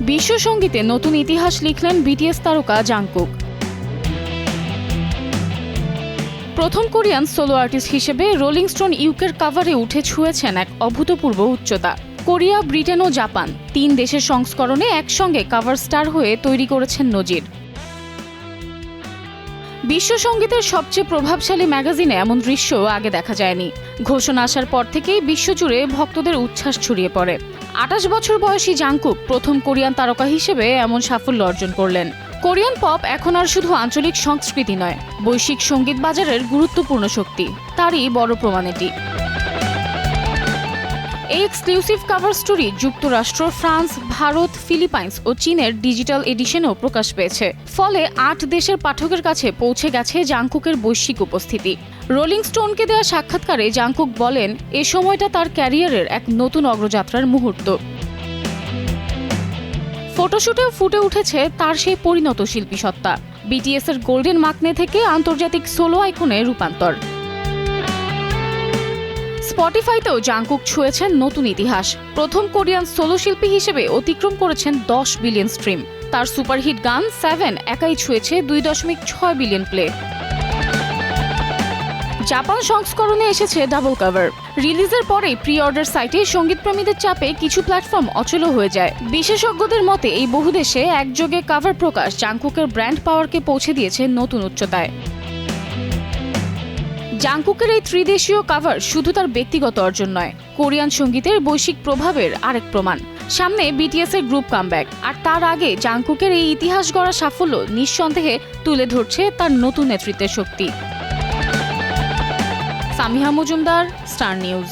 বিশ্ব সঙ্গীতে নতুন ইতিহাস লিখলেন বিটিএস তারকা জাংকুক। প্রথম কোরিয়ান সোলো আর্টিস্ট হিসেবে রোলিং স্টোন ইউকের কাভারে উঠে ছুঁয়েছেন এক অভূতপূর্ব উচ্চতা। কোরিয়া, ব্রিটেন ও জাপান 3 দেশের সংস্করণে একসঙ্গে কাভার স্টার হয়ে তৈরি করেছেন নজির। বিশ্ব সঙ্গীতের সবচেয়ে প্রভাবশালী ম্যাগাজিনে এমন দৃশ্য আগে দেখা যায়নি। ঘোষণা আসার পর থেকেই বিশ্বজুড়ে ভক্তদের উচ্ছ্বাস ছড়িয়ে পড়ে। 28 বছর বয়সী জাংকুক প্রথম কোরিয়ান তারকা হিসেবে এমন সাফল্য অর্জন করলেন। কোরিয়ান পপ এখন আর শুধু আঞ্চলিক সংস্কৃতি নয়, বৈশ্বিক সঙ্গীত বাজারের গুরুত্বপূর্ণ শক্তি। তারই বড় প্রমাণ এটি। এই এক্সক্লুসিভ কভার স্টোরি যুক্তরাষ্ট্র, ফ্রান্স, ভারত, ফিলিপাইন্স ও চীনের ডিজিটাল এডিশনেও প্রকাশ পেয়েছে। ফলে 8 দেশের পাঠকের কাছে পৌঁছে গেছে জাংকুকের বৈশ্বিক উপস্থিতি। রোলিং স্টোনকে দেওয়া সাক্ষাৎকারে জাংকুক বলেন, এ সময়টা তার ক্যারিয়ারের এক নতুন অগ্রযাত্রার মুহূর্ত। ফটোশুটেও ফুটে উঠেছে তার সেই পরিণত শিল্পী সত্তা। বিটিএস এর গোল্ডেন মাকনে থেকে আন্তর্জাতিক সোলো আইকনে রূপান্তর। স্পটিফাইতেও জাংকুক ছুঁয়েছেন নতুন ইতিহাস। প্রথম কোরিয়ান সোলো শিল্পী হিসেবে অতিক্রম করেছেন 10 বিলিয়ন স্ট্রিম। তার সুপারহিট গান 7 একাই ছুঁয়েছে 2.6 বিলিয়ন প্লে। জাপান সংস্করণে এসেছে ডাবল কভার। রিলিজের পরেই প্রি অর্ডার সাইটে সঙ্গীতপ্রেমীদের চাপে কিছু প্ল্যাটফর্ম অচল হয়ে যায়। বিশেষজ্ঞদের মতে এই বহু দেশে একযোগে কভার প্রকাশ জাংকুকের ব্র্যান্ড পাওয়ারকে পৌঁছে দিয়েছে নতুন উচ্চতায়। জাংকুকের এই ত্রিদেশীয় কভার শুধু তার ব্যক্তিগত অর্জন নয়, কোরিয়ান সঙ্গীতের বৈশ্বিক প্রভাবের আরেক প্রমাণ। সামনে বিটিএস এর গ্রুপ কামব্যাক, আর তার আগে জাংকুকের এই ইতিহাস গড়া সাফল্য নিঃসন্দেহে তুলে ধরছে তার নতুন নেতৃত্বের শক্তি। Samiha Majumdar, star news.